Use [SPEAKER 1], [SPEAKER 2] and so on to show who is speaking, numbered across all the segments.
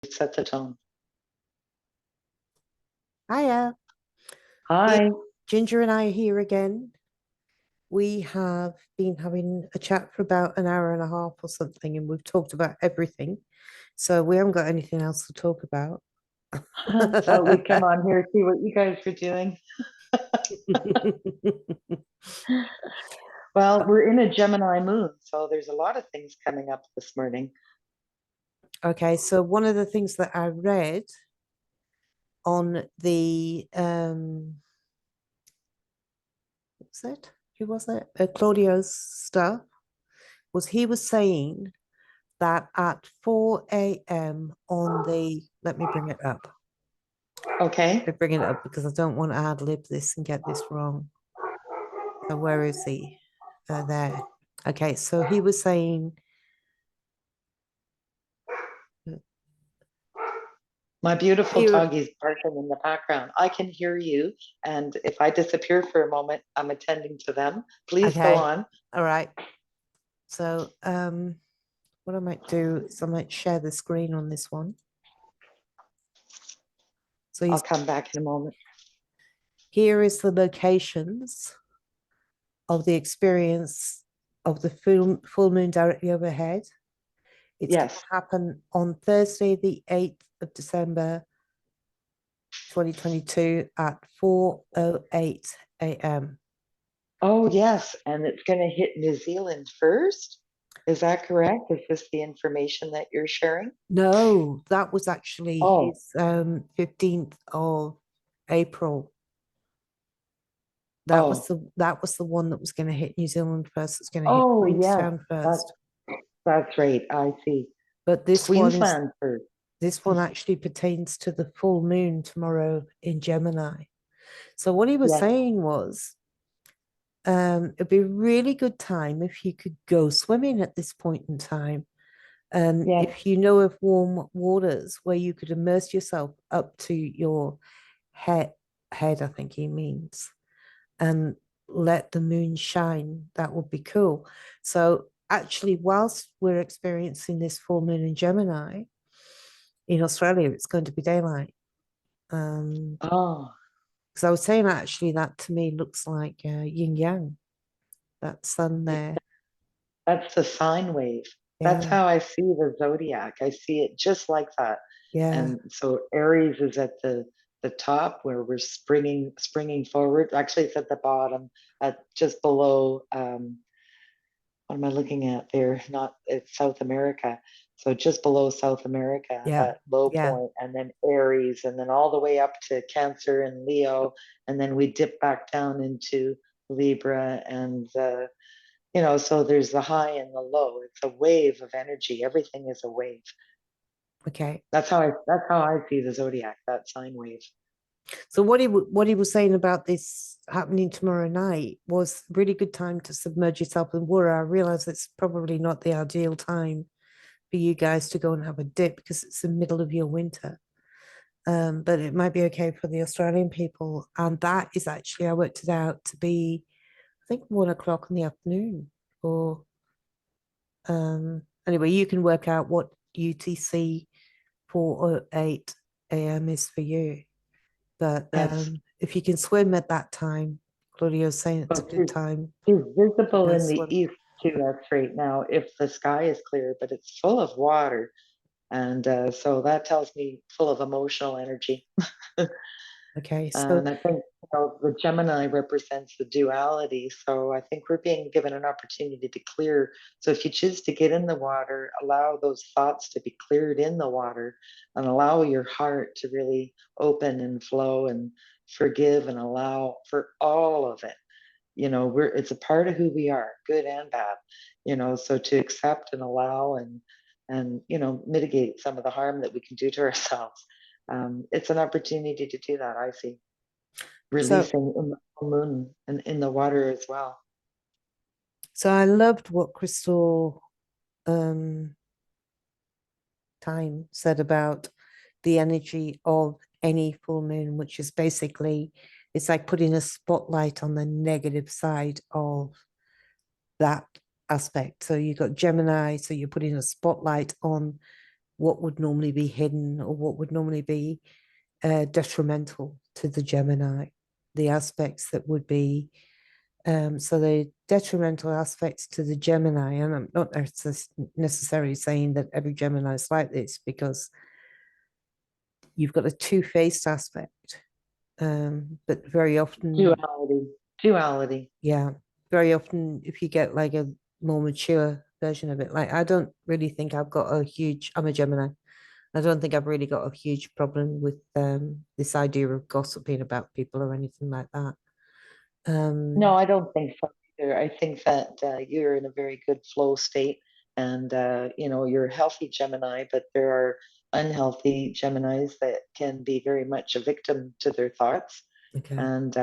[SPEAKER 1] set the tone.
[SPEAKER 2] Hiya. Yeah,
[SPEAKER 1] Hi.
[SPEAKER 2] Ginger and I are here again. We have been having a chat for about an hour and a half or something, and we've talked about everything. So we haven't got anything else to talk about.
[SPEAKER 1] Thought we'd come on here see what you guys are doing. Well, we're in a Gemini moon, so there's a lot of things coming up this morning.
[SPEAKER 2] Okay, so one of the things that I read on the what's it? Who was it? Claudio's stuff was he was saying that at 4 a.m. on the let me bring it up.
[SPEAKER 1] Okay.
[SPEAKER 2] I'm bringing it up because I don't want to ad lib this and get this wrong. So where is he? There. Okay, so he was saying.
[SPEAKER 1] My beautiful
[SPEAKER 2] Here,
[SPEAKER 1] doggy's barking in the background. I can hear you, and if I disappear for a moment, I'm attending to them. Please go
[SPEAKER 2] okay,
[SPEAKER 1] on.
[SPEAKER 2] all right. So what I might do is I might share the screen on this one. So
[SPEAKER 1] I'll come back in a moment.
[SPEAKER 2] here is the locations of the experience of the full moon directly overhead. It's going to
[SPEAKER 1] Yes.
[SPEAKER 2] happen on Thursday, the 8th of December, 2022 at 4:08 a.m.
[SPEAKER 1] Oh, yes. And it's going to hit New Zealand first. Is that correct? Is this the information that you're sharing?
[SPEAKER 2] No, that was actually
[SPEAKER 1] Oh,
[SPEAKER 2] his 15th of April.
[SPEAKER 1] oh,
[SPEAKER 2] That was the one that was going to hit New Zealand first. It's going to hit
[SPEAKER 1] oh, yes.
[SPEAKER 2] Queenstown
[SPEAKER 1] That,
[SPEAKER 2] first.
[SPEAKER 1] that's right. I see.
[SPEAKER 2] But
[SPEAKER 1] Queensland first.
[SPEAKER 2] this one actually pertains to the full moon tomorrow in Gemini. So what he was
[SPEAKER 1] Yes.
[SPEAKER 2] saying was it'd be a really good time if you could go swimming at this point in time.
[SPEAKER 1] Yes.
[SPEAKER 2] If you know of warm waters where you could immerse yourself up to your head, I think he means, and let the moon shine, that would be cool. So actually, whilst we're experiencing this full moon in Gemini, in Australia, it's going to be daylight.
[SPEAKER 1] Oh,
[SPEAKER 2] Because I was saying actually that to me looks like yin yang, that sun there.
[SPEAKER 1] that's the sine wave. That's
[SPEAKER 2] Yeah,
[SPEAKER 1] how I see the zodiac. I see it just like that.
[SPEAKER 2] yeah,
[SPEAKER 1] And so Aries is at the top where we're springing forward. Actually, it's at the bottom, at just below. What am I looking at there? Not it's South America. So just below South America,
[SPEAKER 2] yeah,
[SPEAKER 1] that low
[SPEAKER 2] yeah.
[SPEAKER 1] point, and then Aries, and then all the way up to Cancer and Leo, and then we dip back down into Libra, and so there's the high and the low. It's a wave of energy. Everything is a wave.
[SPEAKER 2] Okay.
[SPEAKER 1] That's how I see the zodiac. That sine wave.
[SPEAKER 2] So what he was saying about this happening tomorrow night was a really good time to submerge yourself in water. I realize it's probably not the ideal time for you guys to go and have a dip because it's the middle of your winter. But it might be okay for the Australian people. And that is actually, I worked it out to be, I think, 1 o'clock in the afternoon. Or anyway, you can work out what UTC 4:08 a.m. is for you. But
[SPEAKER 1] Yes.
[SPEAKER 2] if you can swim at that time, Claudio's saying it's a
[SPEAKER 1] Well,
[SPEAKER 2] good time
[SPEAKER 1] she's
[SPEAKER 2] to
[SPEAKER 1] visible
[SPEAKER 2] go
[SPEAKER 1] in the
[SPEAKER 2] swim.
[SPEAKER 1] east to us right now if the sky is clear, but it's full of water. And so that tells me full of emotional energy.
[SPEAKER 2] Okay, so
[SPEAKER 1] And I think the Gemini represents the duality. So I think we're being given an opportunity to clear. So if you choose to get in the water, allow those thoughts to be cleared in the water and allow your heart to really open and flow and forgive and allow for all of it. It's a part of who we are, good and bad. So to accept and allow and mitigate some of the harm that we can do to ourselves. It's an opportunity to do that, I see,
[SPEAKER 2] so
[SPEAKER 1] releasing in the full moon and in the water as well.
[SPEAKER 2] so I loved what Crystal um Time said about the energy of any full moon, which is basically it's like putting a spotlight on the negative side of that aspect. So you've got Gemini, so you're putting a spotlight on what would normally be hidden or what would normally be detrimental to the Gemini, the aspects that would be so the detrimental aspects to the Gemini, and I'm not necessarily saying that every Gemini is like this, because you've got a two-faced aspect, but very often,
[SPEAKER 1] Duality. Duality.
[SPEAKER 2] yeah, very often if you get like a more mature version of it, like I don't really think I've got a huge, I'm a Gemini. I don't think I've really got a huge problem with this idea of gossiping about people or anything like that.
[SPEAKER 1] No,
[SPEAKER 2] Um,
[SPEAKER 1] I don't think so either. I think that you're in a very good flow state, and you're a healthy Gemini, but there are unhealthy Geminis that can be very much a victim to their thoughts,
[SPEAKER 2] okay,
[SPEAKER 1] and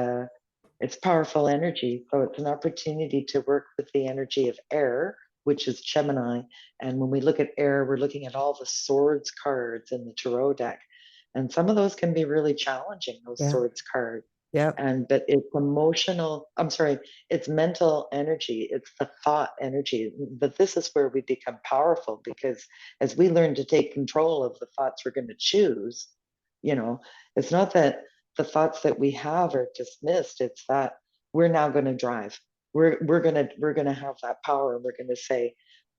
[SPEAKER 1] it's powerful energy. So it's an opportunity to work with the energy of air, which is Gemini. And when we look at air, we're looking at all the swords cards in the tarot deck, and some of those can be really challenging. Those
[SPEAKER 2] yeah,
[SPEAKER 1] swords cards
[SPEAKER 2] yeah,
[SPEAKER 1] and but it's emotional, I'm sorry, it's mental energy, it's the thought energy, but this is where we become powerful, because as we learn to take control of the thoughts we're going to choose, you know it's not that the thoughts that we have are dismissed, it's that we're now going to drive, we're going to have that power, and we're going to say,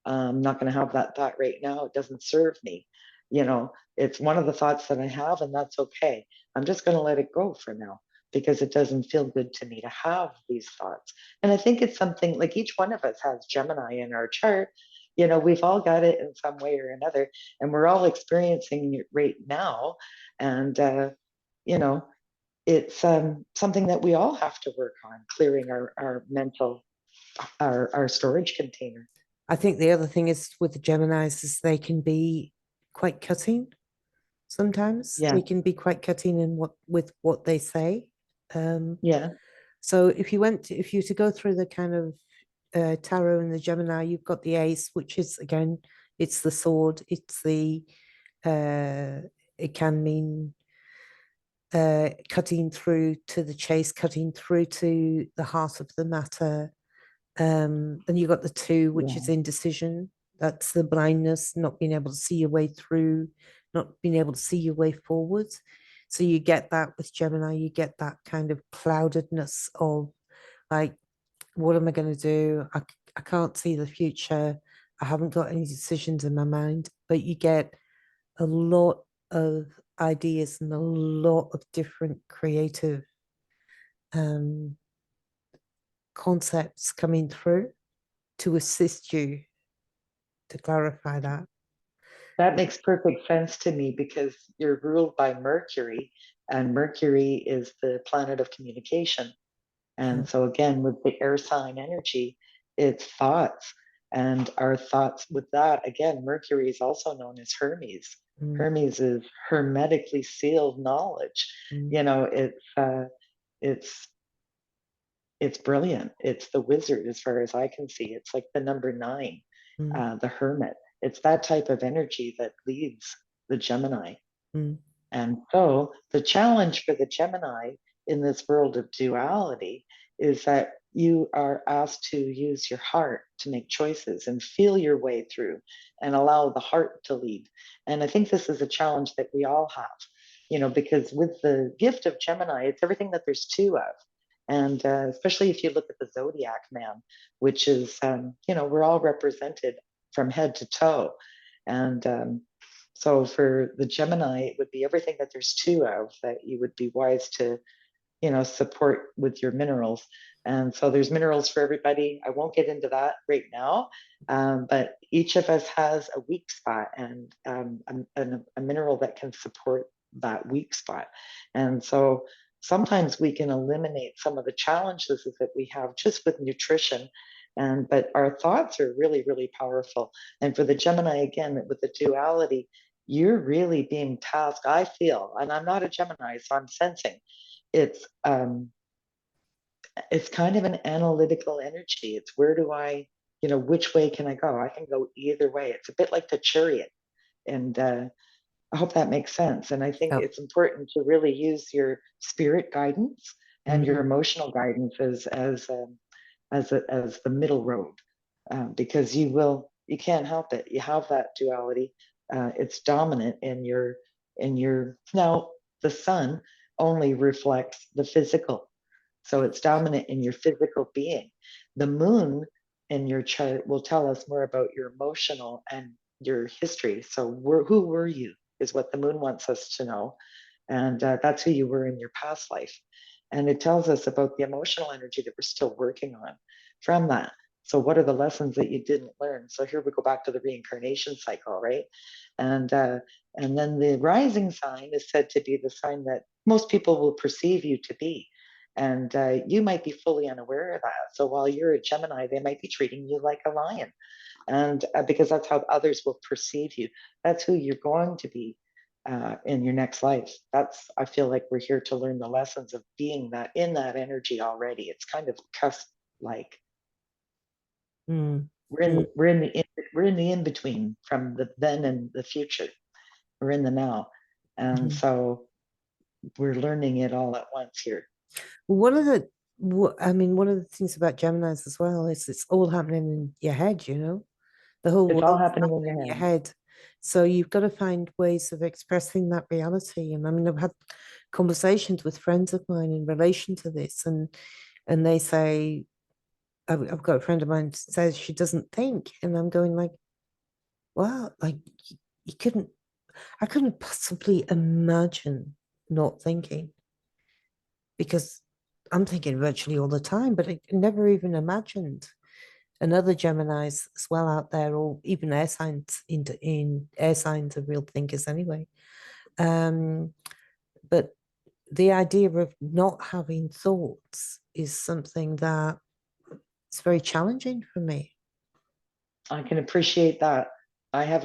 [SPEAKER 1] I'm not going to have that thought right now, it doesn't serve me, it's one of the thoughts that I have, and that's okay, I'm just going to let it go for now, because it doesn't feel good to me to have these thoughts. And I think it's something like each one of us has Gemini in our chart. We've all got it in some way or another, and we're all experiencing it right now. And, you know, it's something that we all have to work on, clearing our mental, our storage container.
[SPEAKER 2] I think the other thing is with the Geminis is they can be quite cutting sometimes.
[SPEAKER 1] Yeah.
[SPEAKER 2] They can be quite cutting in what they say. Um,
[SPEAKER 1] Yeah.
[SPEAKER 2] so if you to go through the kind of tarot and the Gemini, you've got the ace, which is again, it's the sword, it's the uh, it can mean cutting through to the chase, cutting through to the heart of the matter. Then you've got the two, which is
[SPEAKER 1] Yeah.
[SPEAKER 2] indecision. That's the blindness, not being able to see your way through, not being able to see your way forward. So you get that with Gemini, you get that kind of cloudedness of like, what am I going to do? I can't see the future. I haven't got any decisions in my mind, but you get a lot of ideas and a lot of different creative um, concepts coming through to assist you to clarify that.
[SPEAKER 1] That makes perfect sense to me because you're ruled by Mercury, and Mercury is the planet of communication.
[SPEAKER 2] Yeah.
[SPEAKER 1] And so, again, with the air sign energy, it's thoughts. And our thoughts with that, again, Mercury is also known as Hermes.
[SPEAKER 2] Mm,
[SPEAKER 1] Hermes is hermetically sealed knowledge.
[SPEAKER 2] mm,
[SPEAKER 1] You know, it's it's brilliant. It's the wizard as far as I can see. It's like the number nine,
[SPEAKER 2] mm,
[SPEAKER 1] the hermit. It's that type of energy that leads the Gemini.
[SPEAKER 2] mm,
[SPEAKER 1] And so the challenge for the Gemini in this world of duality is that you are asked to use your heart to make choices and feel your way through and allow the heart to lead. And I think this is a challenge that we all have, because with the gift of Gemini, it's everything that there's two of. And especially if you look at the zodiac man, which is, we're all represented from head to toe. And so for the Gemini, it would be everything that there's two of that you would be wise to, support with your minerals. And so there's minerals for everybody. I won't get into that right now, but each of us has a weak spot and a mineral that can support that weak spot. And so sometimes we can eliminate some of the challenges that we have just with nutrition. But our thoughts are really, really powerful. And for the Gemini, again, with the duality, you're really being tasked, I feel, and I'm not a Gemini, so I'm sensing it's it's kind of an analytical energy. It's where do I, which way can I go? I can go either way. It's a bit like the chariot, and I hope that makes sense. And I think
[SPEAKER 2] yeah.
[SPEAKER 1] it's important to really use your spirit guidance and your
[SPEAKER 2] Mm,
[SPEAKER 1] emotional guidance as the middle road, because you can't help it. You have that duality, It's dominant in your now the sun only reflects the physical, so it's dominant in your physical being. The moon in your chart will tell us more about your emotional and your history. So who were you is what the moon wants us to know, and that's who you were in your past life. And it tells us about the emotional energy that we're still working on from that. So what are the lessons that you didn't learn? So here we go back to the reincarnation cycle, right? And uh, and then the rising sign is said to be the sign that most people will perceive you to be. And you might be fully unaware of that. So while you're a Gemini, they might be treating you like a lion. And because that's how others will perceive you. That's who you're going to be in your next life. That's, I feel like we're here to learn the lessons of being that in that energy already. It's kind of cusp like
[SPEAKER 2] Mm,
[SPEAKER 1] we're in
[SPEAKER 2] mm,
[SPEAKER 1] the, we're in the in, we're in the in between from the then and the future. We're in the now, and
[SPEAKER 2] mhm.
[SPEAKER 1] so we're learning it all at once here.
[SPEAKER 2] One of the, I mean, one of the things about Geminis as well is it's all happening in your head, you know? The whole
[SPEAKER 1] It's all
[SPEAKER 2] world's
[SPEAKER 1] happening in
[SPEAKER 2] happening
[SPEAKER 1] your
[SPEAKER 2] in your
[SPEAKER 1] head.
[SPEAKER 2] head. So you've got to find ways of expressing that reality. And I mean, I've had conversations with friends of mine in relation to this, and they say, I've got a friend of mine says she doesn't think, and I'm going like, wow, like you couldn't, I couldn't possibly imagine not thinking because I'm thinking virtually all the time, but I never even imagined. And other Geminis as well out there, or even air signs in air signs are real thinkers anyway. Um, but the idea of not having thoughts is something that it's very challenging for me.
[SPEAKER 1] I can appreciate that. I have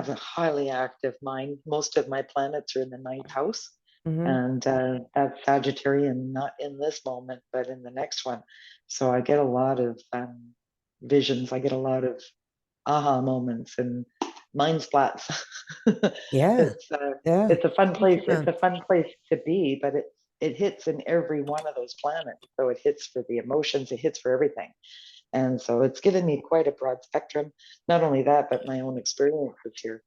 [SPEAKER 1] a highly active mind. Most of my planets are in the ninth house,
[SPEAKER 2] Hmm.
[SPEAKER 1] and that's Sagittarian, not in this moment, but in the next one. So I get a lot of visions. I get a lot of aha moments and mind splats.
[SPEAKER 2] Yeah,
[SPEAKER 1] it's
[SPEAKER 2] yeah.
[SPEAKER 1] it's a fun
[SPEAKER 2] Huge
[SPEAKER 1] place. It's
[SPEAKER 2] amount.
[SPEAKER 1] a fun place to be, but it hits in every one of those planets. So it hits for the emotions. It hits for everything. And so it's given me quite a broad spectrum. Not only that, but my own experiences here.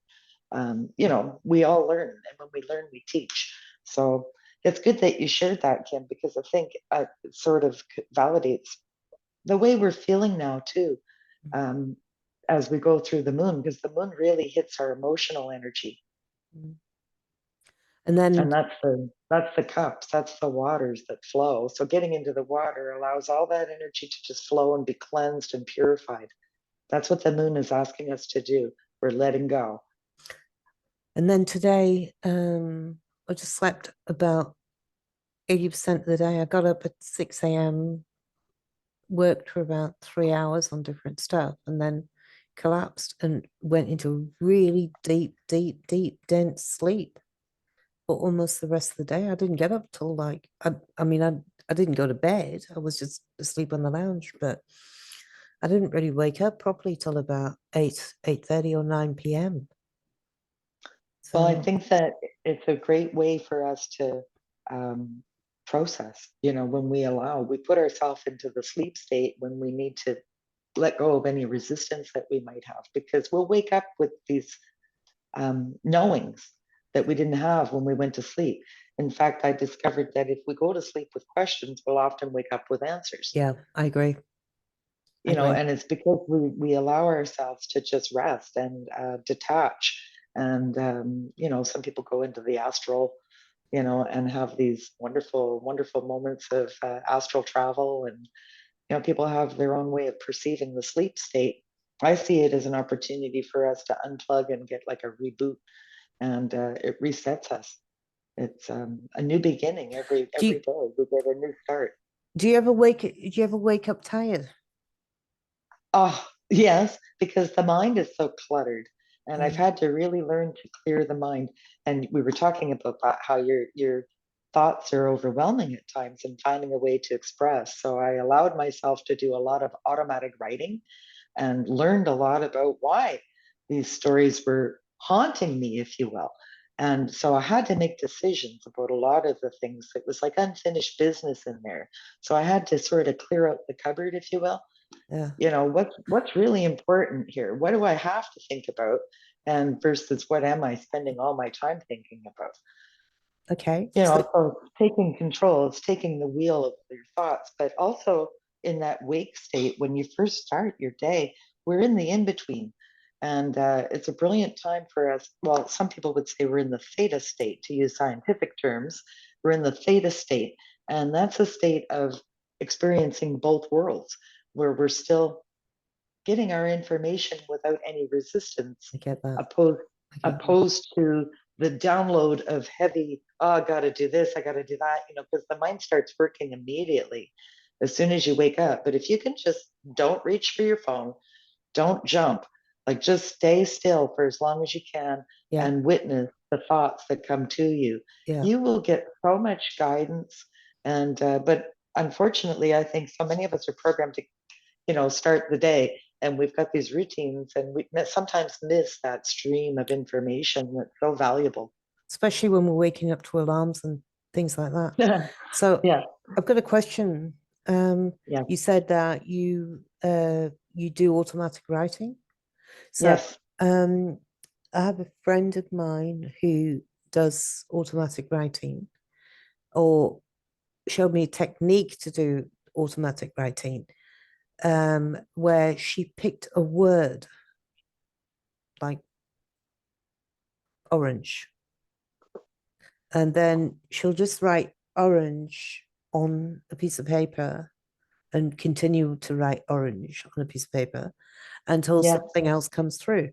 [SPEAKER 1] We all learn, and when we learn, we teach. So it's good that you shared that, Kim, because I think it sort of validates the way we're feeling now too, um, as we go through the moon, because the moon really hits our emotional energy,
[SPEAKER 2] And
[SPEAKER 1] and
[SPEAKER 2] then,
[SPEAKER 1] that's the cups, that's the waters that flow. So getting into the water allows all that energy to just flow and be cleansed and purified. That's what the moon is asking us to do. We're letting go.
[SPEAKER 2] and then today, I just slept about 80% of the day. I got up at 6 a.m., worked for about 3 hours on different stuff, and then collapsed and went into really deep, deep, deep, dense sleep for almost the rest of the day. I didn't get up till like I mean I didn't go to bed. I was just asleep on the lounge, but I didn't really wake up properly till about 8:30 or 9 p.m.
[SPEAKER 1] Well, I
[SPEAKER 2] So
[SPEAKER 1] think that it's a great way for us to um, process, when we allow, we put ourselves into the sleep state when we need to let go of any resistance that we might have, because we'll wake up with these knowings that we didn't have when we went to sleep. In fact, I discovered that if we go to sleep with questions, we'll often wake up with answers.
[SPEAKER 2] yeah, I agree. I agree.
[SPEAKER 1] And it's because we allow ourselves to just rest and detach. And some people go into the astral, and have these wonderful, wonderful moments of astral travel. And people have their own way of perceiving the sleep state. I see it as an opportunity for us to unplug and get like a reboot, and it resets us. It's a new beginning every
[SPEAKER 2] Do
[SPEAKER 1] every
[SPEAKER 2] you
[SPEAKER 1] day. We get a new start.
[SPEAKER 2] do you ever wake up tired?
[SPEAKER 1] Oh, yes, because the mind is so cluttered. And I've
[SPEAKER 2] Mm,
[SPEAKER 1] had to really learn to clear the mind. And we were talking about that, how your thoughts are overwhelming at times and finding a way to express. So I allowed myself to do a lot of automatic writing and learned a lot about why these stories were haunting me, if you will. And so I had to make decisions about a lot of the things. It was like unfinished business in there. So I had to sort of clear out the cupboard, if you will.
[SPEAKER 2] yeah.
[SPEAKER 1] What's really important here? What do I have to think about? and versus what am I spending all my time thinking about?
[SPEAKER 2] Okay.
[SPEAKER 1] You
[SPEAKER 2] So
[SPEAKER 1] know, so it's taking control, it's taking the wheel of your thoughts, but also in that wake state, when you first start your day, we're in the in between. And it's a brilliant time for us. Well, some people would say we're in the theta state, to use scientific terms. We're in the theta state. And that's a state of experiencing both worlds, where we're still getting our information without any resistance,
[SPEAKER 2] I get that.
[SPEAKER 1] opposed
[SPEAKER 2] I get that.
[SPEAKER 1] opposed to the download of heavy, oh, I got to do this, I got to do that, you know, because the mind starts working immediately as soon as you wake up. But if you can just don't reach for your phone, don't jump, like just stay still for as long as you can
[SPEAKER 2] Yeah.
[SPEAKER 1] and witness the thoughts that come to you,
[SPEAKER 2] Yeah.
[SPEAKER 1] you will get so much guidance. And but unfortunately, I think so many of us are programmed to, you know, start the day, and we've got these routines, and we sometimes miss that stream of information that's so valuable.
[SPEAKER 2] Especially when we're waking up to alarms and things like that.
[SPEAKER 1] Yeah,
[SPEAKER 2] So
[SPEAKER 1] yeah,
[SPEAKER 2] I've got a question.
[SPEAKER 1] yeah,
[SPEAKER 2] You said that you do automatic writing. So
[SPEAKER 1] yes,
[SPEAKER 2] um, I have a friend of mine who does automatic writing, or showed me a technique to do automatic writing, where she picked a word like orange, and then she'll just write orange on a piece of paper and continue to write orange on a piece of paper until
[SPEAKER 1] yes,
[SPEAKER 2] something else comes through.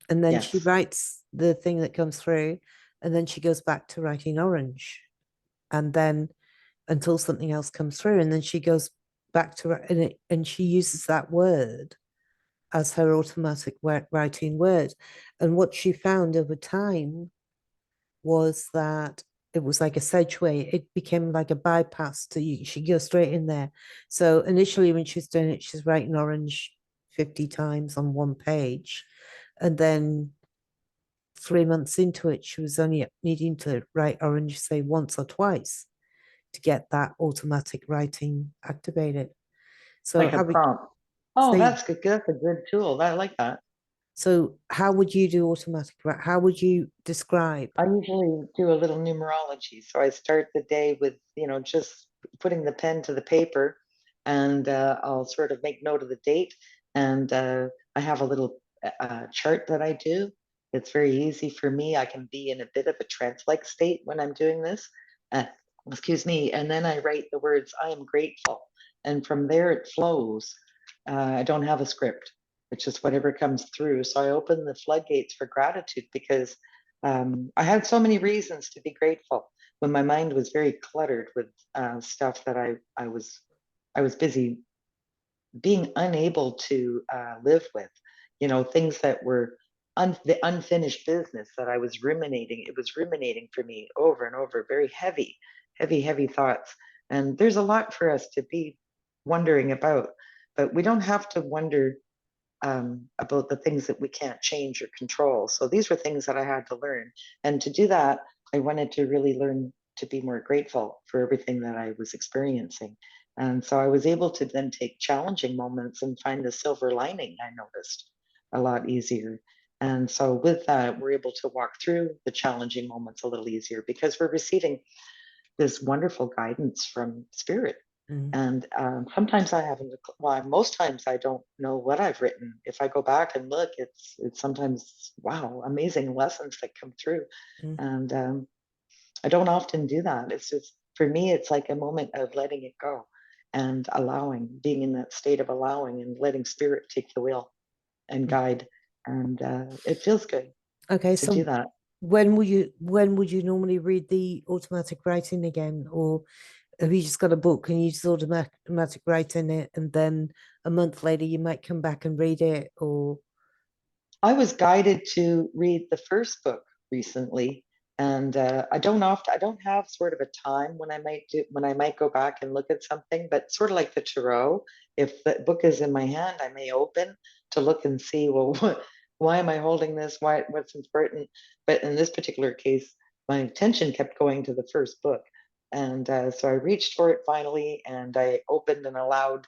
[SPEAKER 2] And then she
[SPEAKER 1] yes,
[SPEAKER 2] writes the thing that comes through, and then she goes back to writing orange. And then until something else comes through, and then she goes back to and she uses that word as her automatic writing word. And what she found over time was that it was like a sedgeway. It became like a bypass to you. She goes straight in there. So initially, when she's doing it, she's writing orange 50 times on one page. And then 3 months into it, she was only needing to write orange, say, once or twice to get that automatic writing activated. So
[SPEAKER 1] like a
[SPEAKER 2] how would
[SPEAKER 1] prompt. Oh,
[SPEAKER 2] say
[SPEAKER 1] that's good. That's a good tool. I like that.
[SPEAKER 2] how would you do automatic? How would you describe?
[SPEAKER 1] I usually do a little numerology. So I start the day with, you know, just putting the pen to the paper, and I'll sort of make note of the date. And I have a little chart that I do. It's very easy for me. I can be in a bit of a trance-like state when I'm doing this. Uh, excuse me. And then I write the words, I am grateful. And from there it flows. I don't have a script. It's just whatever comes through. So I open the floodgates for gratitude, because I had so many reasons to be grateful when my mind was very cluttered with stuff that I was busy being unable to live with. You know, things that were the unfinished business that I was ruminating. It was ruminating for me over and over, very heavy, heavy, heavy thoughts. And there's a lot for us to be wondering about, but we don't have to wonder about the things that we can't change or control. So these were things that I had to learn. And to do that, I wanted to really learn to be more grateful for everything that I was experiencing. And so I was able to then take challenging moments and find the silver lining, I noticed, a lot easier. And so with that, we're able to walk through the challenging moments a little easier, because we're receiving this wonderful guidance from spirit.
[SPEAKER 2] Mm,
[SPEAKER 1] And sometimes I haven't, well, most times I don't know what I've written. If I go back and look, it's sometimes, wow, amazing lessons that come through.
[SPEAKER 2] mm,
[SPEAKER 1] And I don't often do that. It's just, for me, it's like a moment of letting it go and allowing, being in that state of allowing and letting spirit take the wheel and
[SPEAKER 2] mm.
[SPEAKER 1] guide. And it feels good
[SPEAKER 2] Okay,
[SPEAKER 1] to do
[SPEAKER 2] so
[SPEAKER 1] that.
[SPEAKER 2] when would you normally read the automatic writing again, or have you just got a book and you just automatic write in it, and then a month later you might come back and read it, or
[SPEAKER 1] I was guided to read the first book recently, and I don't have sort of a time when I might go back and look at something, but sort of like the tarot, if the book is in my hand, I may open to look and see, well, why am I holding this? What's important? But in this particular case, my attention kept going to the first book, and so I reached for it finally, and I opened and allowed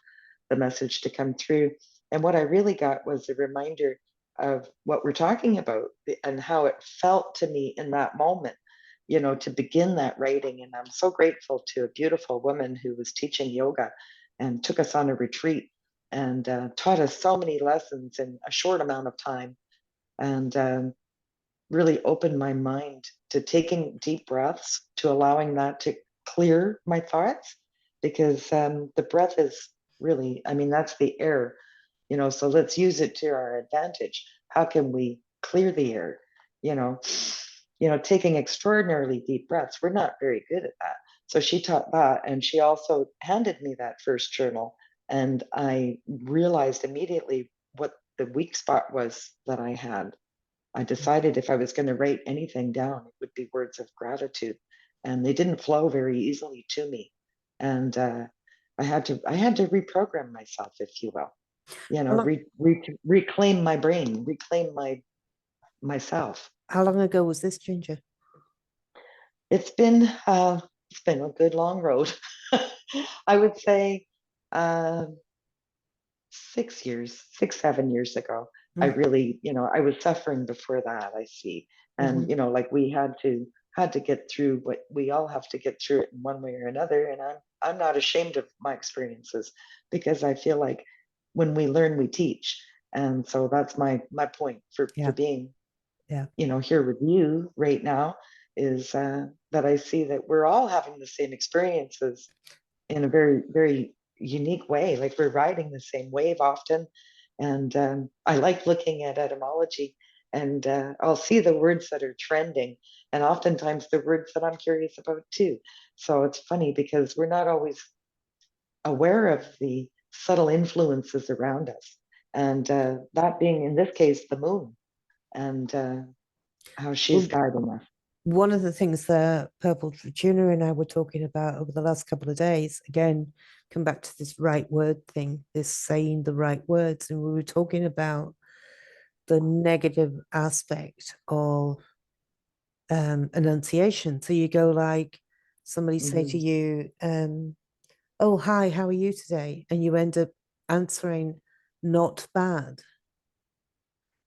[SPEAKER 1] the message to come through. And what I really got was a reminder of what we're talking about and how it felt to me in that moment, to begin that writing. And I'm so grateful to a beautiful woman who was teaching yoga and took us on a retreat and taught us so many lessons in a short amount of time. And really opened my mind to taking deep breaths, to allowing that to clear my thoughts, because the breath is really, I mean, that's the air, so let's use it to our advantage. How can we clear the air? You know, taking extraordinarily deep breaths. We're not very good at that. So she taught that, and she also handed me that first journal, and I realized immediately what the weak spot was that I had. I decided if I was going to write anything down, it would be words of gratitude, and they didn't flow very easily to me. And I had to reprogram myself, if you will,
[SPEAKER 2] How long,
[SPEAKER 1] reclaim my brain, reclaim myself.
[SPEAKER 2] how long ago was this, Ginger?
[SPEAKER 1] It's been a good long road. I would say uh, 6 years, 6, 7 years ago. I
[SPEAKER 2] Mm.
[SPEAKER 1] really, I was suffering before that, I see. And,
[SPEAKER 2] Mhm.
[SPEAKER 1] like we had to get through what we all have to get through it in one way or another. And I'm not ashamed of my experiences, because I feel like when we learn, we teach. And so that's my point for
[SPEAKER 2] Yeah,
[SPEAKER 1] being,
[SPEAKER 2] yeah.
[SPEAKER 1] here with you right now, is that I see that we're all having the same experiences in a very, very unique way. Like we're riding the same wave often. And I like looking at etymology, and I'll see the words that are trending, and oftentimes the words that I'm curious about too. So it's funny because we're not always aware of the subtle influences around us. And that being, in this case, the moon, and how she's
[SPEAKER 2] Well,
[SPEAKER 1] guiding us.
[SPEAKER 2] one of the things that Purple Tuna and I were talking about over the last couple of days, again, come back to this right word thing, this saying the right words. And we were talking about the negative aspect of enunciation. So you go like, somebody say to
[SPEAKER 1] Mhm.
[SPEAKER 2] you, oh, hi, how are you today? And you end up answering, not bad.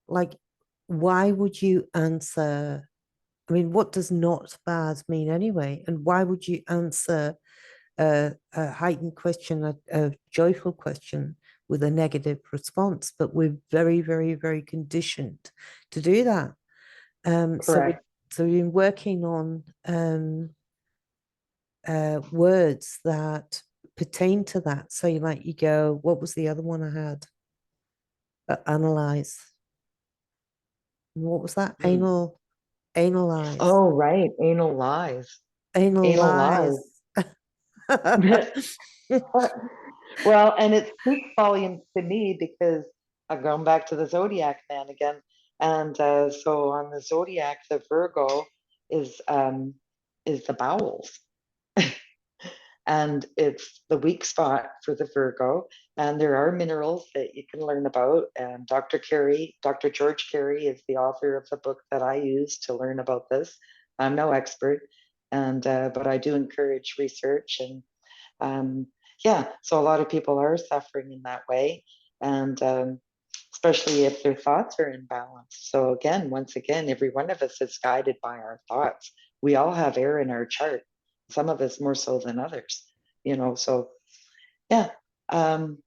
[SPEAKER 2] Like, why would you answer? I mean, what does not bad mean anyway? And why would you answer a heightened question, a joyful question with a negative response? But we're very, very, very conditioned to do that. So we
[SPEAKER 1] Correct.
[SPEAKER 2] so we've been working on words that pertain to that. So you go, what was the other one I had? Analyze. What was that?
[SPEAKER 1] Mm.
[SPEAKER 2] Analyze.
[SPEAKER 1] Oh, right. Anal lies. Anal lies.
[SPEAKER 2] Analyze.
[SPEAKER 1] Well, and it speaks volumes to me because I'm going back to the zodiac man again. And so on the zodiac, the Virgo is um, is the bowels, and it's the weak spot for the Virgo. And there are minerals that you can learn about. And Dr. George Kerry is the author of the book that I use to learn about this. I'm no expert, and but I do encourage research. And um, yeah, so a lot of people are suffering in that way, and especially if their thoughts are in balance. So again, once again, every one of us is guided by our thoughts. We all have air in our chart, some of us more so than others, so yeah. um,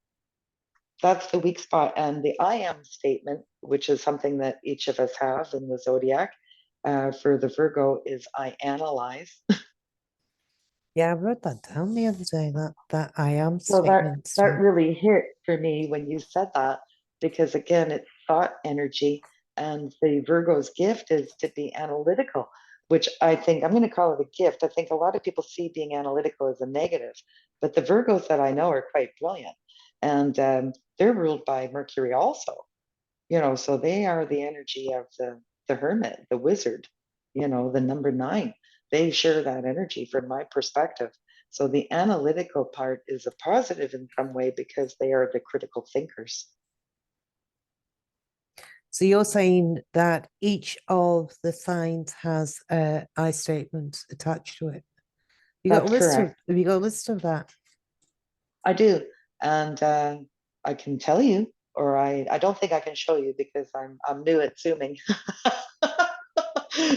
[SPEAKER 1] that's the weak spot. And the I am statement, which is something that each of us have in the zodiac, for the Virgo, is I analyze.
[SPEAKER 2] Yeah, I wrote that down the other day, that I am
[SPEAKER 1] So that
[SPEAKER 2] statement.
[SPEAKER 1] that
[SPEAKER 2] So
[SPEAKER 1] really hit for me when you said that, because again, it's thought energy, and the Virgo's gift is to be analytical, which I think I'm going to call it a gift. I think a lot of people see being analytical as a negative, but the Virgos that I know are quite brilliant, and they're ruled by Mercury also. So they are the energy of the hermit, the wizard, the number nine. They share that energy from my perspective. So the analytical part is a positive in some way because they are the critical thinkers.
[SPEAKER 2] so you're saying that each of the signs has a I statement attached to it. You got a
[SPEAKER 1] That's
[SPEAKER 2] list of
[SPEAKER 1] correct.
[SPEAKER 2] have you got a list of that?
[SPEAKER 1] I do. And I can tell you, or I don't think I can show you because I'm new at Zooming.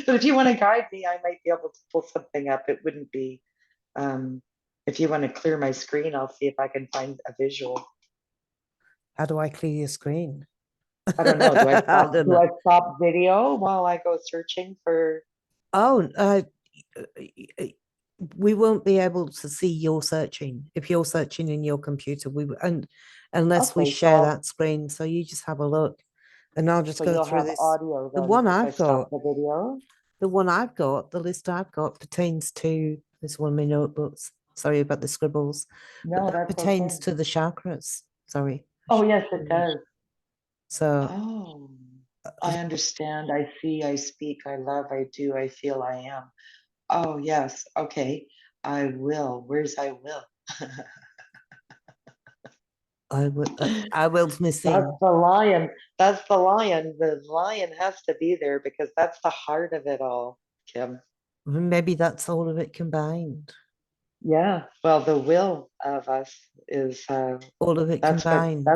[SPEAKER 1] But if you want to guide me, I might be able to pull something up. It wouldn't be, um, if you want to clear my screen, I'll see if I can find a visual.
[SPEAKER 2] How do I clear your screen?
[SPEAKER 1] I don't know. Do I
[SPEAKER 2] I
[SPEAKER 1] stop?
[SPEAKER 2] don't
[SPEAKER 1] Do
[SPEAKER 2] know.
[SPEAKER 1] I stop video while I go searching for?
[SPEAKER 2] Oh, we won't be able to see your searching if you're searching in your computer. And unless we
[SPEAKER 1] Okay,
[SPEAKER 2] share that screen, so you just have a look, and I'll just
[SPEAKER 1] so
[SPEAKER 2] go
[SPEAKER 1] you'll
[SPEAKER 2] through
[SPEAKER 1] have
[SPEAKER 2] this.
[SPEAKER 1] audio
[SPEAKER 2] The
[SPEAKER 1] then
[SPEAKER 2] one
[SPEAKER 1] if I
[SPEAKER 2] I've
[SPEAKER 1] stop
[SPEAKER 2] got,
[SPEAKER 1] the video.
[SPEAKER 2] the one I've got, the list I've got pertains to this one of my notebooks. Sorry about the scribbles, but
[SPEAKER 1] No,
[SPEAKER 2] that
[SPEAKER 1] that's okay.
[SPEAKER 2] pertains to the chakras. Sorry, I
[SPEAKER 1] Oh,
[SPEAKER 2] should
[SPEAKER 1] yes, it
[SPEAKER 2] change.
[SPEAKER 1] does.
[SPEAKER 2] So
[SPEAKER 1] Oh, I understand. I see, I speak, I love, I do, I feel, I am. Oh, yes. Okay. I will. Where's I will?
[SPEAKER 2] I will's
[SPEAKER 1] That's
[SPEAKER 2] missing.
[SPEAKER 1] the lion. That's the lion. The lion has to be there because that's the heart of it all, Kim.
[SPEAKER 2] Maybe that's all of it combined.
[SPEAKER 1] Yeah. Well, the will of us is
[SPEAKER 2] All of it
[SPEAKER 1] that's what
[SPEAKER 2] combined.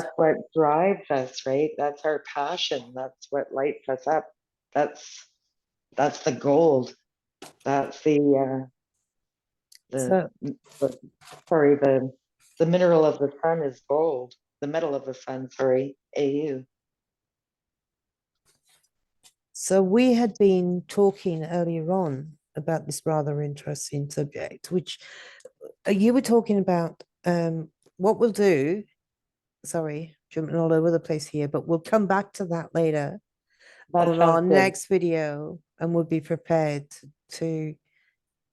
[SPEAKER 1] drives us, right? That's our passion. That's what lights us up. That's that's the gold. That's the,
[SPEAKER 2] So
[SPEAKER 1] the sorry, the mineral of the sun is gold. The metal of the sun, sorry, AU.
[SPEAKER 2] So we had been talking earlier on about this rather interesting subject, which you were talking about. What we'll do, sorry, jumping all over the place here, but we'll come back to that later
[SPEAKER 1] That
[SPEAKER 2] on
[SPEAKER 1] sounds
[SPEAKER 2] our
[SPEAKER 1] good
[SPEAKER 2] next video, and we'll be prepared to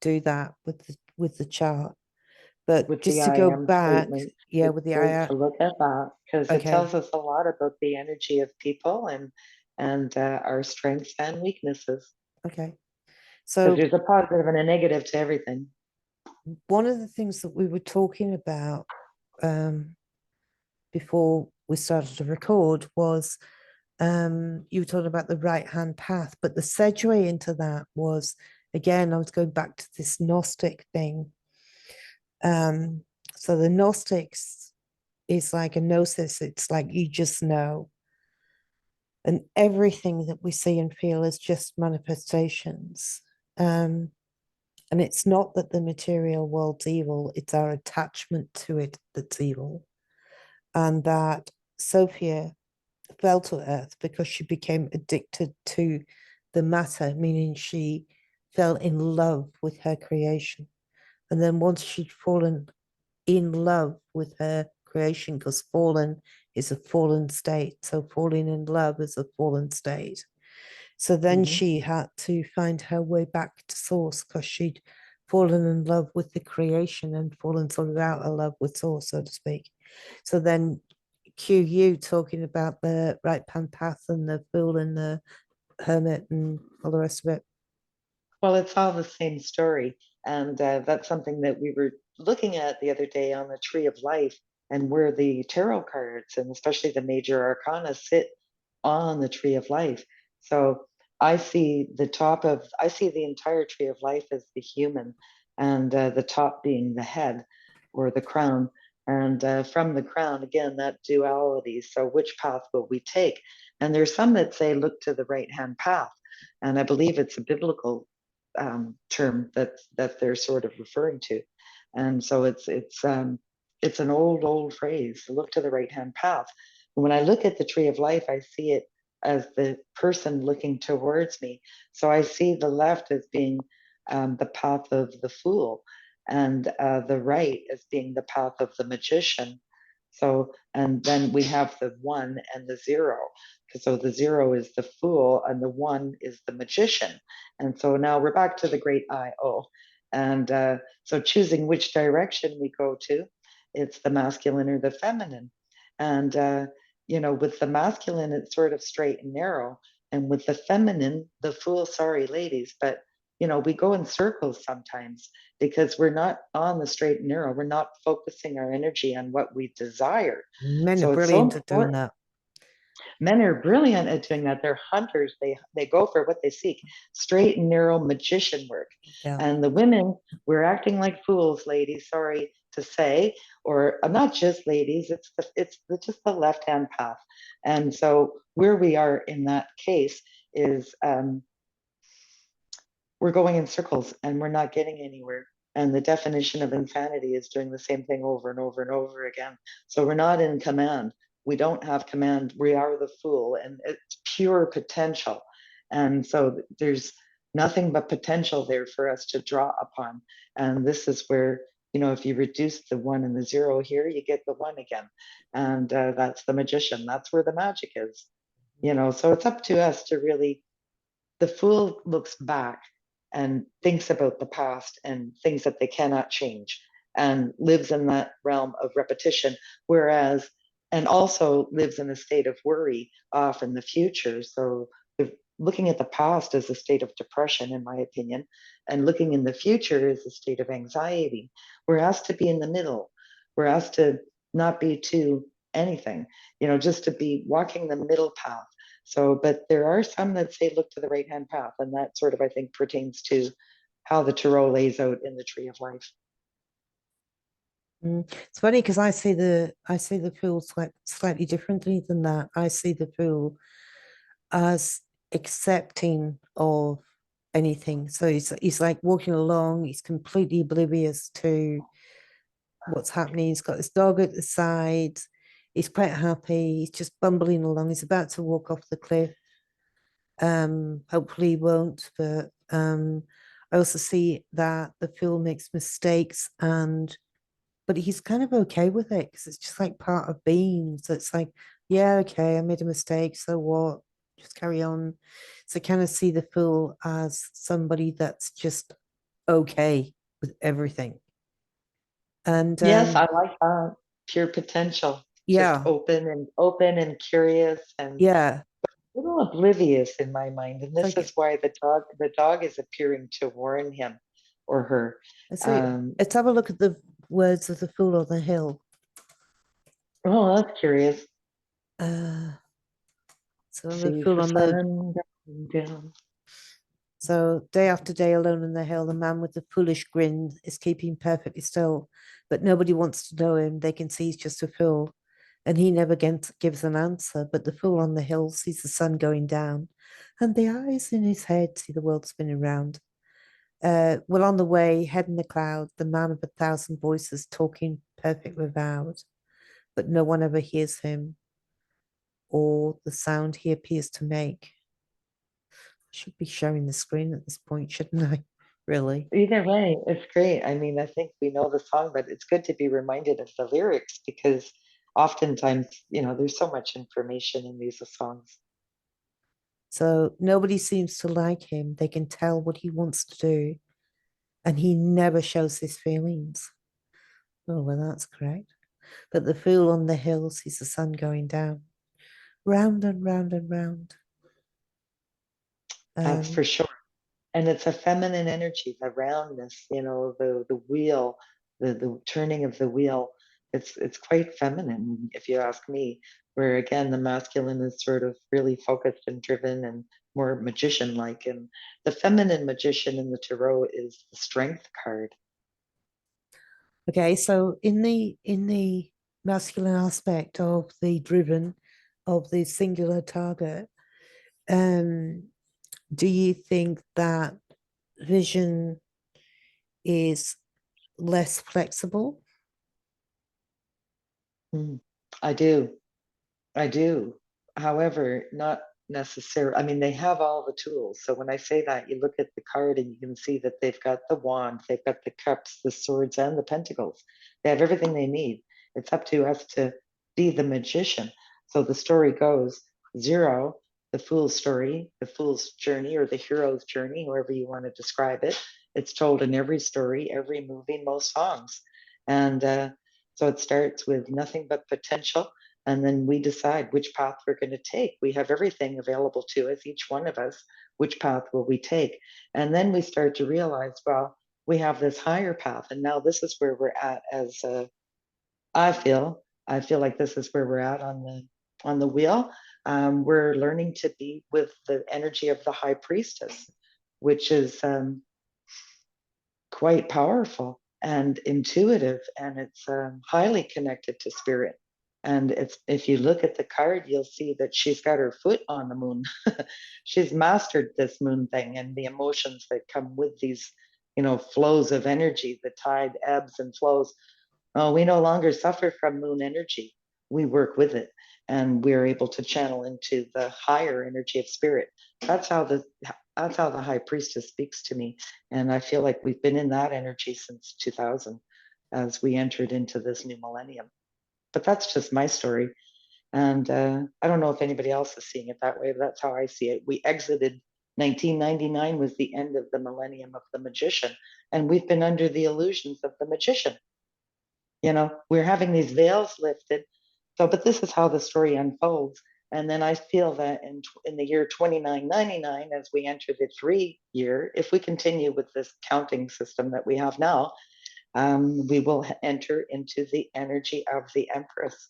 [SPEAKER 2] do that with the chart. But
[SPEAKER 1] with the
[SPEAKER 2] just to
[SPEAKER 1] I
[SPEAKER 2] go
[SPEAKER 1] am
[SPEAKER 2] back,
[SPEAKER 1] statement.
[SPEAKER 2] yeah,
[SPEAKER 1] It's
[SPEAKER 2] with the
[SPEAKER 1] good
[SPEAKER 2] I,
[SPEAKER 1] to look at that because it
[SPEAKER 2] okay,
[SPEAKER 1] tells us a lot about the energy of people and our strengths and weaknesses.
[SPEAKER 2] okay.
[SPEAKER 1] Because
[SPEAKER 2] So
[SPEAKER 1] there's a positive and a negative to everything.
[SPEAKER 2] one of the things that we were talking about um, before we started to record was you were talking about the right hand path, but the segue into that was again, I was going back to this Gnostic thing. Um, so the Gnostics is like a gnosis, it's like you just know. And everything that we see and feel is just manifestations. Um, and it's not that the material world's evil, it's our attachment to it that's evil. And that Sophia fell to earth because she became addicted to the matter, meaning she fell in love with her creation. And then once she'd fallen in love with her creation, because fallen is a fallen state. So falling in love is a fallen state. So then
[SPEAKER 1] Hmm.
[SPEAKER 2] she had to find her way back to source because she'd fallen in love with the creation and fallen sort of out of love with source, so to speak. So then cue you talking about the right hand path and the fool and the hermit and all the rest of it.
[SPEAKER 1] Well, it's all the same story. And that's something that we were looking at the other day on the Tree of Life and where the tarot cards and especially the major arcana sit on the Tree of Life. So I see the entire Tree of Life as the human and the top being the head or the crown. And from the crown, again, that duality. So, which path will we take? And there's some that say, look to the right hand path. And I believe it's a biblical term that they're sort of referring to, and so it's an old phrase. Look to the right hand path. When I look at the tree of life, I see it as the person looking towards me. So I see the left as being the path of the fool, and the right as being the path of the magician. So, and then we have the one and the zero. So the zero is the fool and the one is the magician. And so now we're back to the great I-O. And so choosing which direction we go to, it's the masculine or the feminine. And, with the masculine, it's sort of straight and narrow. And with the feminine, the fool, sorry, ladies, but, we go in circles sometimes because we're not on the straight and narrow. We're not focusing our energy on what we desire.
[SPEAKER 2] Men are
[SPEAKER 1] So it's so
[SPEAKER 2] brilliant at doing
[SPEAKER 1] important.
[SPEAKER 2] that.
[SPEAKER 1] Men are brilliant at doing that. They're hunters. They go for what they seek, straight and narrow magician work.
[SPEAKER 2] Yeah.
[SPEAKER 1] And the women, we're acting like fools, ladies. Sorry to say, or not just ladies. Just the left hand path. And so where we are in that case is we're going in circles and we're not getting anywhere. And the definition of insanity is doing the same thing over and over and over again. So we're not in command. We don't have command. We are the fool, and it's pure potential. And so there's nothing but potential there for us to draw upon. And this is where, if you reduce the one and the zero here, you get the one again. And that's the magician. That's where the magic is. So it's up to us to really, the fool looks back and thinks about the past and things that they cannot change and lives in that realm of repetition, whereas, and also lives in a state of worry off in the future. So looking at the past is a state of depression, in my opinion, and looking in the future is a state of anxiety. We're asked to be in the middle. We're asked to not be too anything, just to be walking the middle path. So, but there are some that say look to the right hand path, and that sort of, I think, pertains to how the tarot lays out in the tree of life.
[SPEAKER 2] It's funny because I see the fool slightly differently than that. I see the fool as accepting of anything. So he's like walking along, he's completely oblivious to what's happening. He's got his dog at the side, he's quite happy, he's just bumbling along, he's about to walk off the cliff. Hopefully he won't, but I also see that the fool makes mistakes and but he's kind of okay with it because it's just like part of being. So it's like, yeah, okay, I made a mistake. So what? Just carry on. So kind of see the fool as somebody that's just okay with everything. And
[SPEAKER 1] Yes, I like that. Pure potential, just
[SPEAKER 2] yeah,
[SPEAKER 1] open and curious and
[SPEAKER 2] yeah.
[SPEAKER 1] a little oblivious in my mind. And
[SPEAKER 2] It's
[SPEAKER 1] this
[SPEAKER 2] like
[SPEAKER 1] is why the dog is appearing to warn him or her.
[SPEAKER 2] so
[SPEAKER 1] Um,
[SPEAKER 2] let's have a look at the words of the fool on the hill.
[SPEAKER 1] oh, that's curious.
[SPEAKER 2] Uh, so the
[SPEAKER 1] Sees
[SPEAKER 2] fool
[SPEAKER 1] the
[SPEAKER 2] on the
[SPEAKER 1] sun going down.
[SPEAKER 2] So, day after day alone in the hill, the man with the foolish grin is keeping perfectly still, but nobody wants to know him. They can see he's just a fool, and he never gives an answer. But the fool on the hill sees the sun going down, and the eyes in his head see the world spinning round. Well, on the way, head in the cloud, the man of 1,000 voices talking perfectly loud, but no one ever hears him or the sound he appears to make. I should be sharing the screen at this point, shouldn't I? Really?
[SPEAKER 1] Either way, it's great. I mean, I think we know the song, but it's good to be reminded of the lyrics because oftentimes, there's so much information in these songs.
[SPEAKER 2] So nobody seems to like him. They can tell what he wants to do, and he never shows his feelings. Oh, well, that's correct. But the fool on the hill sees the sun going down, round and round and round.
[SPEAKER 1] That's
[SPEAKER 2] Um,
[SPEAKER 1] for sure. And it's a feminine energy, the roundness, the wheel, the turning of the wheel. It's quite feminine, if you ask me. Where again, the masculine is sort of really focused and driven and more magician-like, and the feminine magician in the tarot is the strength card.
[SPEAKER 2] okay, so in the masculine aspect of the driven, of the singular target, um, do you think that vision is less flexible?
[SPEAKER 1] Mm, I do. I do. However, not necessarily. I mean, they have all the tools. So when I say that, you look at the card and you can see that they've got the wand, they've got the cups, the swords, and the pentacles. They have everything they need. It's up to us to be the magician. So the story goes zero, the fool's story, the fool's journey, or the hero's journey, however you want to describe it. It's told in every story, every movie, most songs. And so it starts with nothing but potential, and then we decide which path we're going to take. We have everything available to us, each one of us. Which path will we take? And then we start to realize, well, we have this higher path, and now this is where we're at. I feel like this is where we're at on the wheel. We're learning to be with the energy of the high priestess, which is quite powerful and intuitive, and it's highly connected to spirit. And it's, if you look at the card, you'll see that she's got her foot on the moon. She's mastered this moon thing and the emotions that come with these, flows of energy. The tide ebbs and flows. Oh, we no longer suffer from moon energy. We work with it, and we're able to channel into the higher energy of spirit. That's how the that's how the high priestess speaks to me, and I feel like we've been in that energy since 2000, as we entered into this new millennium. But that's just my story, and I don't know if anybody else is seeing it that way. But that's how I see it. We exited 1999 was the end of the millennium of the magician, and we've been under the illusions of the magician. We're having these veils lifted. So, but this is how the story unfolds. And then I feel that in the year 2999, as we enter the 3 year, if we continue with this counting system that we have now, we will enter into the energy of the Empress.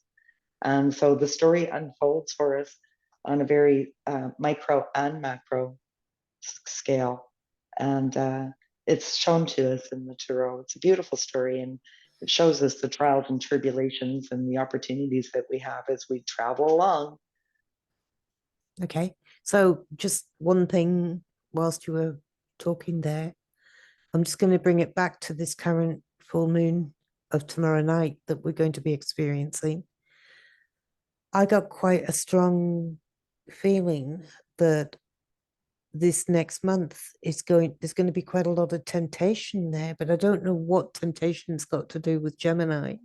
[SPEAKER 1] And so the story unfolds for us on a very micro and macro scale. And it's shown to us in the tarot. It's a beautiful story, and it shows us the trials and tribulations and the opportunities that we have as we travel along.
[SPEAKER 2] Okay. So just one thing whilst you were talking there, I'm just going to bring it back to this current full moon of tomorrow night that we're going to be experiencing. I got quite a strong feeling that this next month there's going to be quite a lot of temptation there, but I don't know what temptation's got to do with Gemini.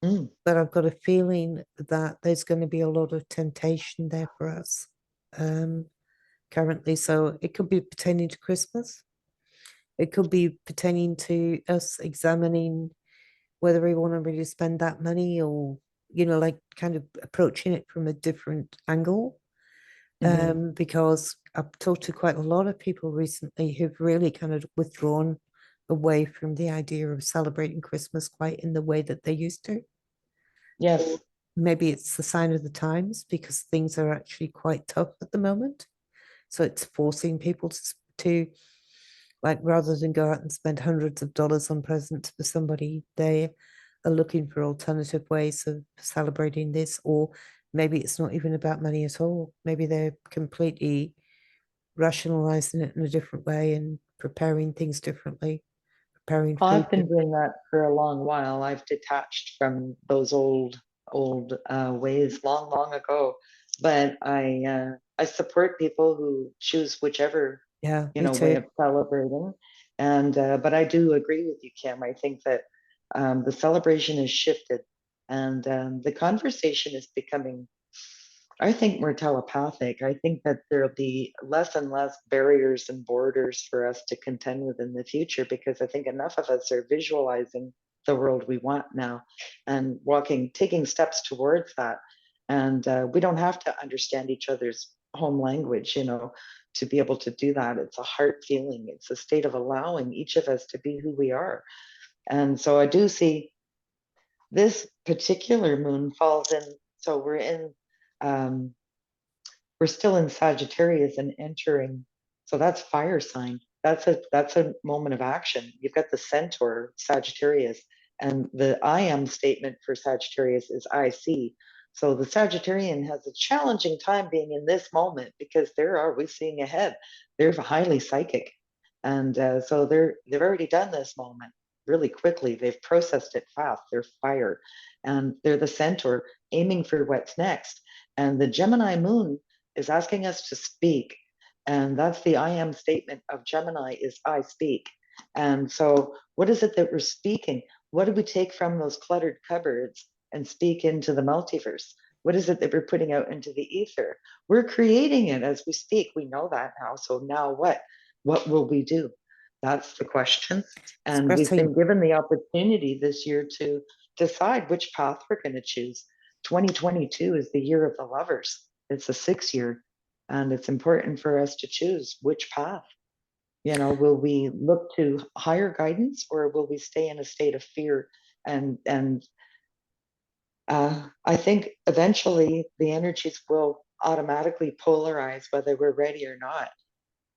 [SPEAKER 1] Mm.
[SPEAKER 2] But I've got a feeling that there's going to be a lot of temptation there for us currently. So it could be pertaining to Christmas. It could be pertaining to us examining whether we want to really spend that money, or, like kind of approaching it from a different angle.
[SPEAKER 1] Mm-hmm.
[SPEAKER 2] Because I've talked to quite a lot of people recently who've really kind of withdrawn away from the idea of celebrating Christmas quite in the way that they used to.
[SPEAKER 1] Yes.
[SPEAKER 2] Maybe it's the sign of the times because things are actually quite tough at the moment. So it's forcing people to like, rather than go out and spend hundreds of dollars on presents for somebody, they are looking for alternative ways of celebrating this. Or maybe it's not even about money at all. Maybe they're completely rationalizing it in a different way and preparing things differently, preparing
[SPEAKER 1] Well,
[SPEAKER 2] food
[SPEAKER 1] I've been doing
[SPEAKER 2] differently.
[SPEAKER 1] that for a long while. I've detached from those old ways long ago. But I support people who choose whichever
[SPEAKER 2] Yeah, me
[SPEAKER 1] way
[SPEAKER 2] too.
[SPEAKER 1] of celebrating. And but I do agree with you, Kim. I think that the celebration has shifted, and the conversation is becoming, I think, more telepathic. I think that there'll be less and less barriers and borders for us to contend with in the future, because I think enough of us are visualizing the world we want now and taking steps towards that. And we don't have to understand each other's home language, to be able to do that. It's a heart feeling, it's a state of allowing each of us to be who we are. And so I do see this particular moon falls in, so um, we're still in Sagittarius and entering. So that's fire sign. That's a moment of action. You've got the centaur, Sagittarius, and the I am statement for Sagittarius is I see. So the Sagittarian has a challenging time being in this moment because they're always seeing ahead. They're highly psychic, and so they've already done this moment really quickly. They've processed it fast. They're fire, and they're the centaur aiming for what's next. And the Gemini moon is asking us to speak. And that's the I am statement of Gemini is I speak. And so what is it that we're speaking? What do we take from those cluttered cupboards and speak into the multiverse? What is it that we're putting out into the ether? We're creating it as we speak. We know that now. So now what? What will we do? That's the question. And we've
[SPEAKER 2] Expressing
[SPEAKER 1] been given the opportunity this year to decide which path we're going to choose. 2022 is the year of the lovers. It's a 6 year, and it's important for us to choose which path. Will we look to higher guidance, or will we stay in a state of fear and I think eventually the energies will automatically polarize whether we're ready or not.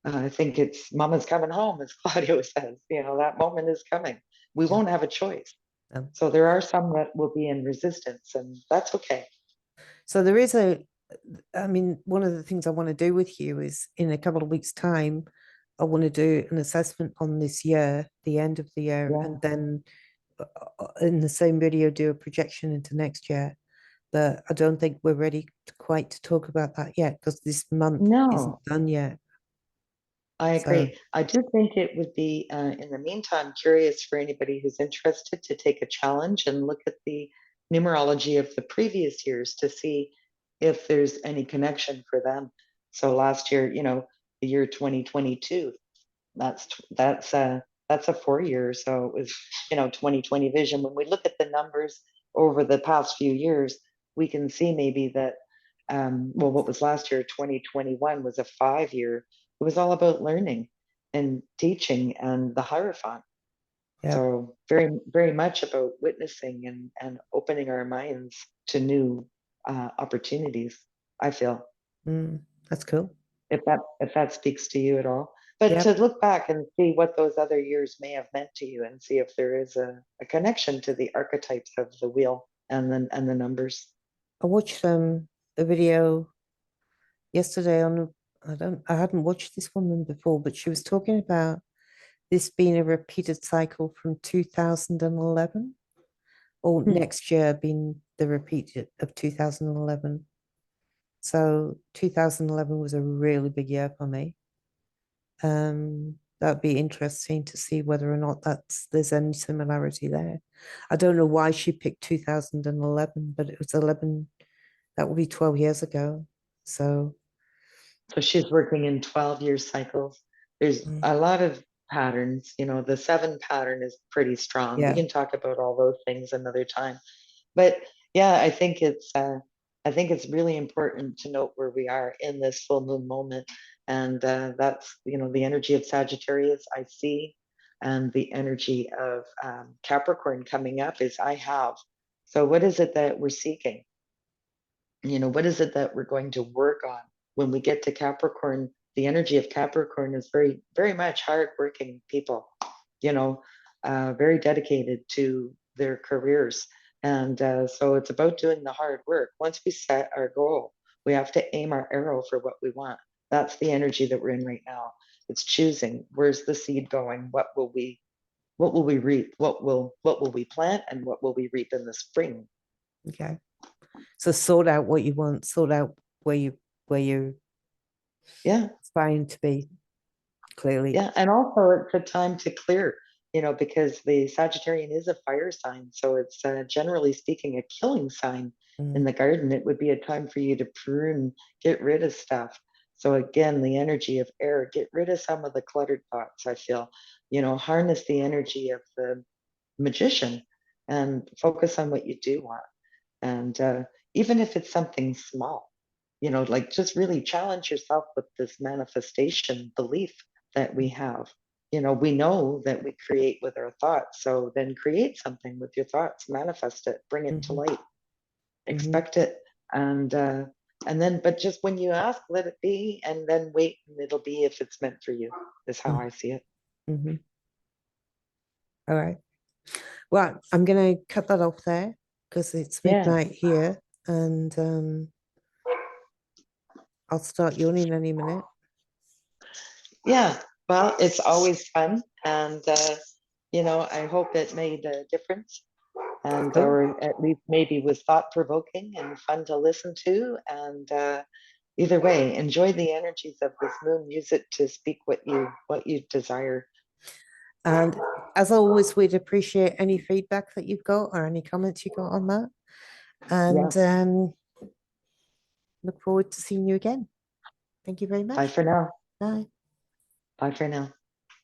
[SPEAKER 1] I think it's mama's coming home, as Claudio says. That moment is coming. We
[SPEAKER 2] Yeah.
[SPEAKER 1] won't have a choice.
[SPEAKER 2] Um,
[SPEAKER 1] So there are some that will be in resistance, and that's okay.
[SPEAKER 2] so there is I mean, one of the things I want to do with you is in a couple of weeks' time, I want to do an assessment on this year, the end of the year,
[SPEAKER 1] Yeah.
[SPEAKER 2] and then in the same video do a projection into next year. But I don't think we're ready quite to talk about that yet because this month isn't
[SPEAKER 1] No,
[SPEAKER 2] done yet.
[SPEAKER 1] I
[SPEAKER 2] So
[SPEAKER 1] agree. I do think it would be, in the meantime, curious for anybody who's interested to take a challenge and look at the numerology of the previous years to see if there's any connection for them. So last year, the year 2022, that's a 4 year. So it was, 2020 vision. When we look at the numbers over the past few years, we can see maybe that, well, what was last year, 2021 was a 5 year. It was all about learning and teaching and the Hierophant.
[SPEAKER 2] yeah,
[SPEAKER 1] So very, very much about witnessing and opening our minds to new opportunities, I feel,
[SPEAKER 2] that's cool.
[SPEAKER 1] if that speaks to you at all. But
[SPEAKER 2] Yeah,
[SPEAKER 1] to look back and see what those other years may have meant to you and see if there is a connection to the archetypes of the wheel and the numbers.
[SPEAKER 2] I watched a video yesterday on I hadn't watched this woman before, but she was talking about this being a repeated cycle from 2011 or
[SPEAKER 1] Hmm.
[SPEAKER 2] next year being the repeat of 2011. So 2011 was a really big year for me. That'd be interesting to see whether or not there's any similarity there. I don't know why she picked 2011, but it was 11, that would be 12 years ago. So
[SPEAKER 1] So she's working in 12-year cycles. There's
[SPEAKER 2] mm,
[SPEAKER 1] a lot of patterns. The seven pattern is pretty strong. We
[SPEAKER 2] yeah.
[SPEAKER 1] can talk about all those things another time. But yeah, I think it's really important to note where we are in this full moon moment. And that's, the energy of Sagittarius I see, and the energy of Capricorn coming up is I have. So what is it that we're seeking? What is it that we're going to work on when we get to Capricorn? The energy of Capricorn is very, very much hardworking people, you know, very dedicated to their careers. And so it's about doing the hard work. Once we set our goal, we have to aim our arrow for what we want. That's the energy that we're in right now. It's choosing, where's the seed going? What will we reap? What will we plant, and what will we reap in the spring?
[SPEAKER 2] Okay. So sort out what you want, sort out where you're
[SPEAKER 1] Yeah.
[SPEAKER 2] aspiring to be clearly.
[SPEAKER 1] Yeah, and also it's a time to clear, because the Sagittarian is a fire sign. So it's generally speaking a killing sign in
[SPEAKER 2] Mm,
[SPEAKER 1] the garden. It would be a time for you to prune, get rid of stuff. So again, the energy of air, get rid of some of the cluttered thoughts, I feel, harness the energy of the magician and focus on what you do want. And even if it's something small, like just really challenge yourself with this manifestation belief that we have. We know that we create with our thoughts. So then create something with your thoughts, manifest it, bring it to
[SPEAKER 2] mhm,
[SPEAKER 1] light,
[SPEAKER 2] mhm,
[SPEAKER 1] expect it. And then, but just when you ask, let it be, and then wait, and it'll be if it's meant for you, is how
[SPEAKER 2] mm,
[SPEAKER 1] I see it.
[SPEAKER 2] mhm. All right. Well, I'm gonna cut that off there because it's
[SPEAKER 1] Yeah.
[SPEAKER 2] midnight here, and I'll start yawning any minute.
[SPEAKER 1] Yeah. Well, it's always fun. And, I hope it made a difference, and
[SPEAKER 2] Cool.
[SPEAKER 1] or at least maybe was thought provoking and fun to listen to. And either way, enjoy the energies of this moon. Use it to speak what you desire.
[SPEAKER 2] And as always, we'd appreciate any feedback that you've got or any comments you got on that. And
[SPEAKER 1] Yes.
[SPEAKER 2] look forward to seeing you again. Thank you very
[SPEAKER 1] Bye
[SPEAKER 2] much.
[SPEAKER 1] for now.
[SPEAKER 2] Bye.
[SPEAKER 1] Bye for now.